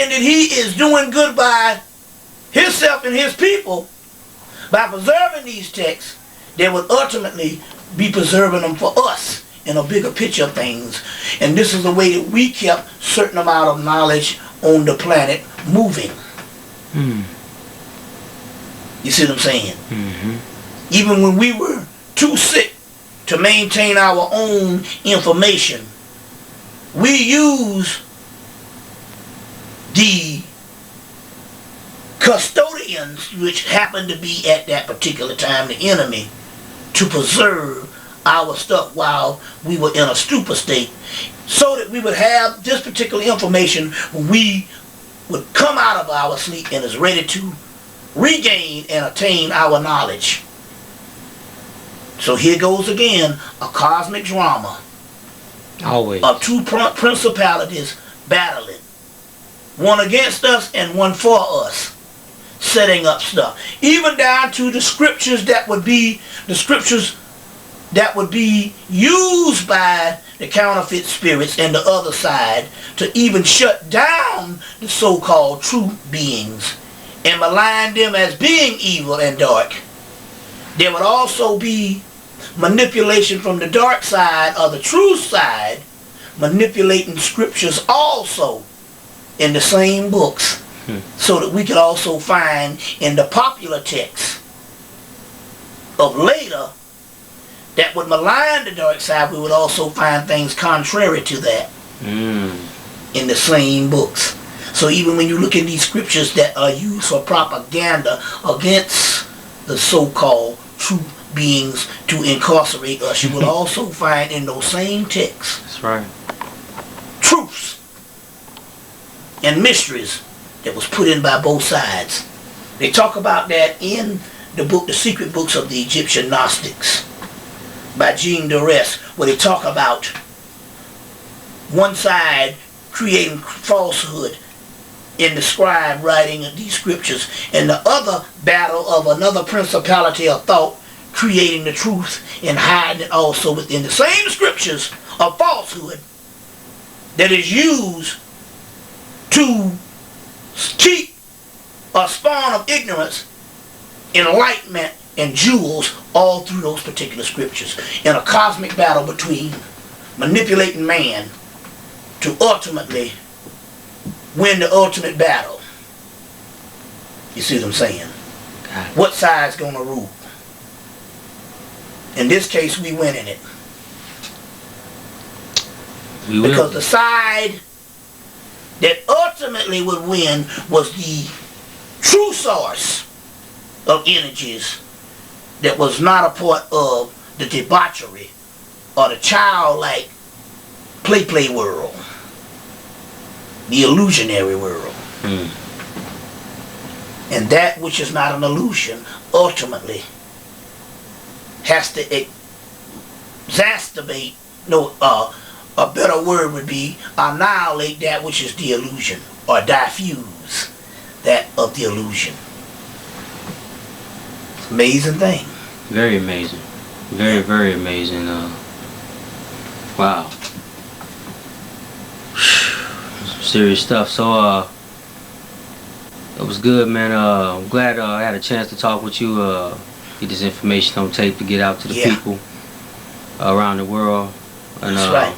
thinking that he is doing good by himself and his people, by preserving these texts, they would ultimately be preserving them for us in a bigger picture of things. And this is the way that we kept certain amount of knowledge on the planet moving. You see what I'm saying? Even when we were too sick to maintain our own information, we use the custodians, which happened to be at that particular time the enemy, to preserve our stuff while we were in a stupor state, so that we would have this particular information when we would come out of our sleep and is ready to regain and attain our knowledge. So here goes again a cosmic drama. Always. Of two principalities battling. One against us and one for us. Setting up stuff. Even down to the scriptures that would be used by the counterfeit spirits and the other side to even shut down the so-called true beings and malign them as being evil and dark. There would also be manipulation from the dark side or the true side, manipulating scriptures also in the same books, so that we could also find in the popular texts of later that would malign the dark side, we would also find things contrary to that in the same books. So even when you look at these scriptures that are used for propaganda against the so-called true beings to incarcerate us, you will also find in those same texts, that's right, truths and mysteries that was put in by both sides. They talk about that in the book, The Secret Books of the Egyptian Gnostics by Jean Duress, where they talk about one side creating falsehood in the scribe writing of these scriptures, and the other battle of another principality of thought creating the truth and hiding it also within the same scriptures of falsehood that is used to keep a spawn of ignorance, enlightenment, and jewels all through those particular scriptures, in a cosmic battle between manipulating man to ultimately win the ultimate battle. You see what I'm saying? What side's gonna rule? In this case, we win in it. Because the side that ultimately would win was the true source of energies that was not a part of the debauchery or the childlike play world, the illusionary world. And that which is not an illusion ultimately has to exacerbate, a better word would be annihilate that which is the illusion, or diffuse that of the illusion. Amazing thing. Very amazing. Very, very amazing. Wow. Serious stuff. So, it was good, man. I'm glad I had a chance to talk with you, get this information on tape to get out to the people around the world. And, that's right.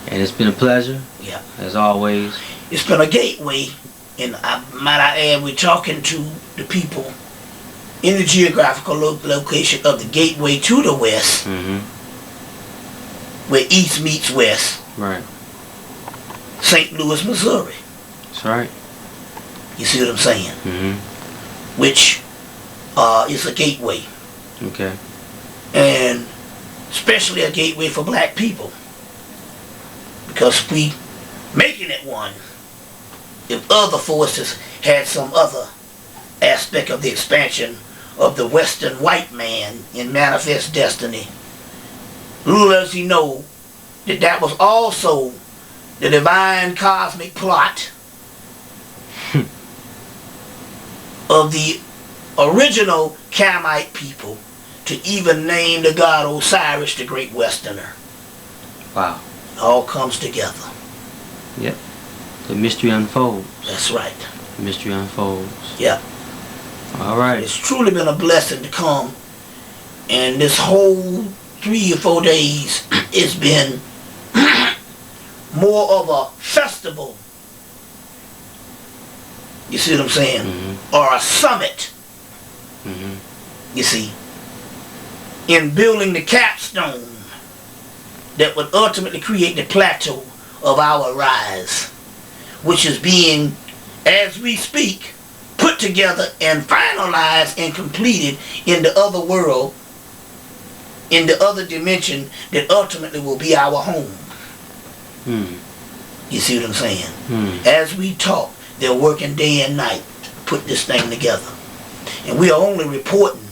And it's been a pleasure. Yeah. As always. It's been a gateway, and might I add, we're talking to the people in the geographical location of the gateway to the west, where east meets west. Right. St. Louis, Missouri. That's right. You see what I'm saying? Which is a gateway. Okay. And especially a gateway for black people. Because we making it one. If other forces had some other aspect of the expansion of the Western white man in Manifest Destiny, little does he know that that was also the divine cosmic plot of the original Camite people to even name the god Osiris the Great Westerner. Wow. It all comes together. Yep. The mystery unfolds. That's right. The mystery unfolds. Yeah. All right. It's truly been a blessing to come. And this whole 3 or 4 days, it's been more of a festival. You see what I'm saying? Mm-hmm. Or a summit. Mm-hmm. You see. In building the capstone that would ultimately create the plateau of our rise, which is being, as we speak, put together and finalized and completed in the other world, in the other dimension that ultimately will be our home. You see what I'm saying? As we talk, they're working day and night to put this thing together. And we are only reporting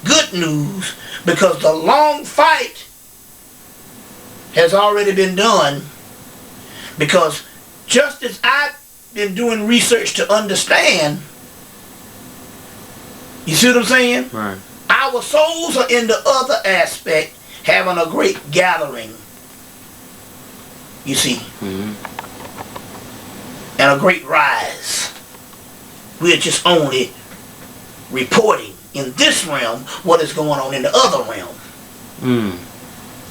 good news because the long fight has already been done, because just as I've been doing research to understand, you see what I'm saying? Right. Our souls are in the other aspect, having a great gathering, you see, and a great rise. We're just only reporting in this realm what is going on in the other realm.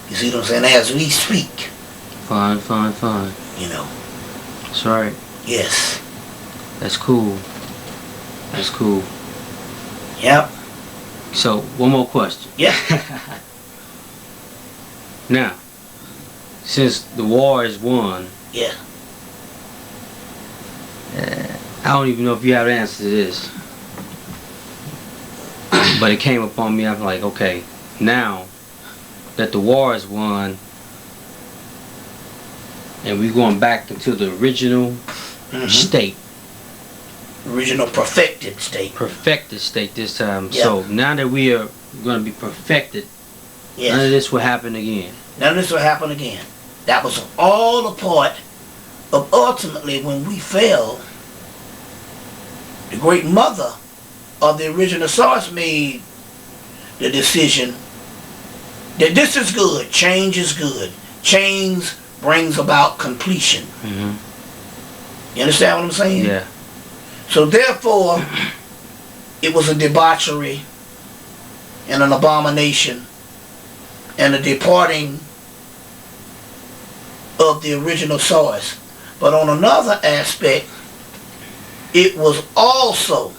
You see what I'm saying? As we speak. Fine. You know. That's right. Yes. That's cool. That's cool. Yep. So, one more question. Yeah. Now, since the war is won, Yeah. I don't even know if you have an answer to this. But it came upon me, I'm like, okay, now that the war is won, and we're going back into the original state. Original perfected state. Perfected state this time. Yeah. So now that we are going to be perfected, none of this will happen again. None of this will happen again. That was all a part of ultimately when we fell, the great mother of the original source made the decision that this is good, change is good. Change brings about completion. You understand what I'm saying? Yeah. So therefore, it was a debauchery and an abomination and a departing of the original source. But on another aspect, it was also,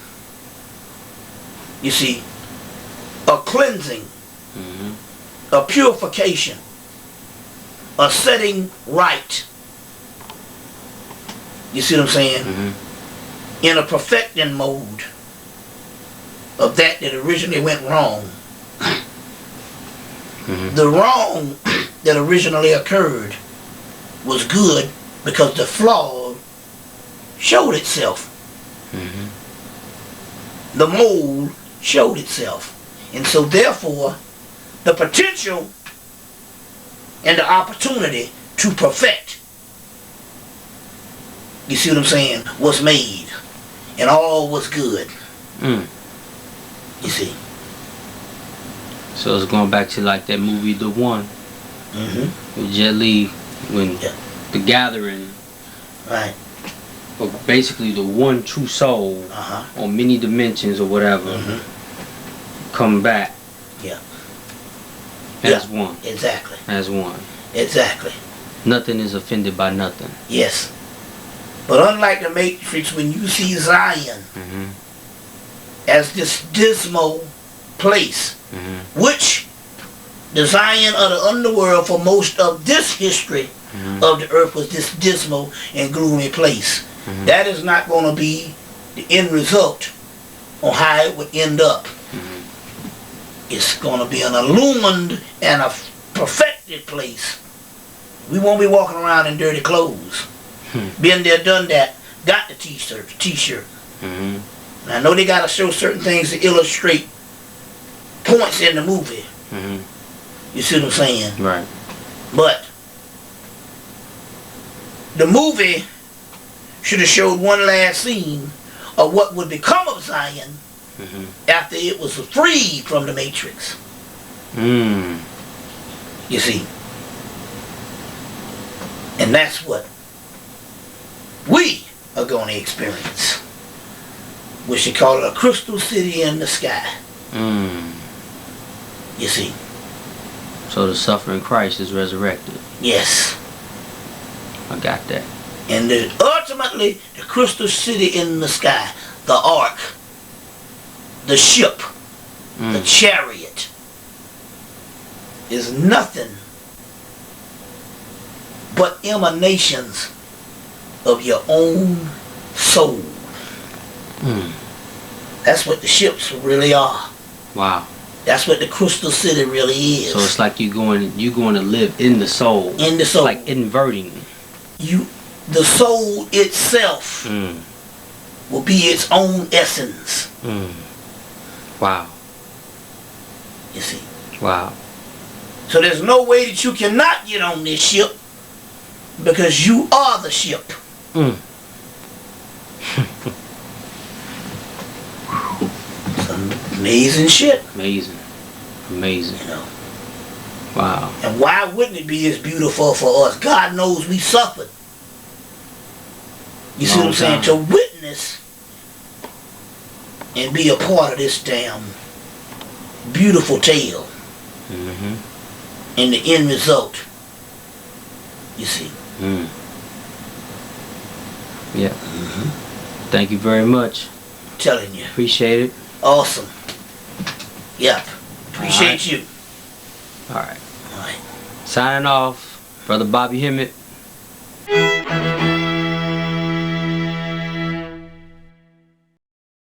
you see, a cleansing, a purification, a setting right. You see what I'm saying? In a perfecting mode of that originally went wrong. The wrong that originally occurred was good because the flaw showed itself. The mold showed itself. And so therefore, the potential and the opportunity to perfect, you see what I'm saying, was made. And all was good. You see. So it's going back to like that movie, The One. With Jet Li, when the gathering, right, or basically the one true soul on many dimensions or whatever, come back. As one. Exactly. As one. Exactly. Nothing is offended by nothing. Yes. But unlike the Matrix, when you see Zion as this dismal place, which the Zion of the underworld for most of this history of the earth was this dismal and gloomy place. That is not going to be the end result on how it would end up. It's going to be an illumined and a perfected place. We won't be walking around in dirty clothes. Been there, done that, got the t-shirt. And I know they got to show certain things to illustrate points in the movie. You see what I'm saying? Right. But the movie should have showed one last scene of what would become of Zion after it was freed from the Matrix. You see? And that's what we are going to experience. We should call it a crystal city in the sky. You see. So the suffering Christ is resurrected. Yes. I got that. And ultimately, the crystal city in the sky, the ark, the ship, the chariot, is nothing but emanations of your own soul. That's what the ships really are. Wow. That's what the crystal city really is. So it's like you going to live in the soul. In the soul. Like inverting. The soul itself will be its own essence. Wow. You see. Wow. So there's no way that you cannot get on this ship because you are the ship. Amazing shit. Amazing. Amazing. You know. Wow. And why wouldn't it be as beautiful for us? God knows we suffered. You see what I'm saying? To witness and be a part of this damn beautiful tale. And the end result. You see. Yeah. Thank you very much. I'm telling you. Appreciate it. Awesome. Yep. Appreciate you. All right. All right. Signing off, Brother Bobby Hemmitt.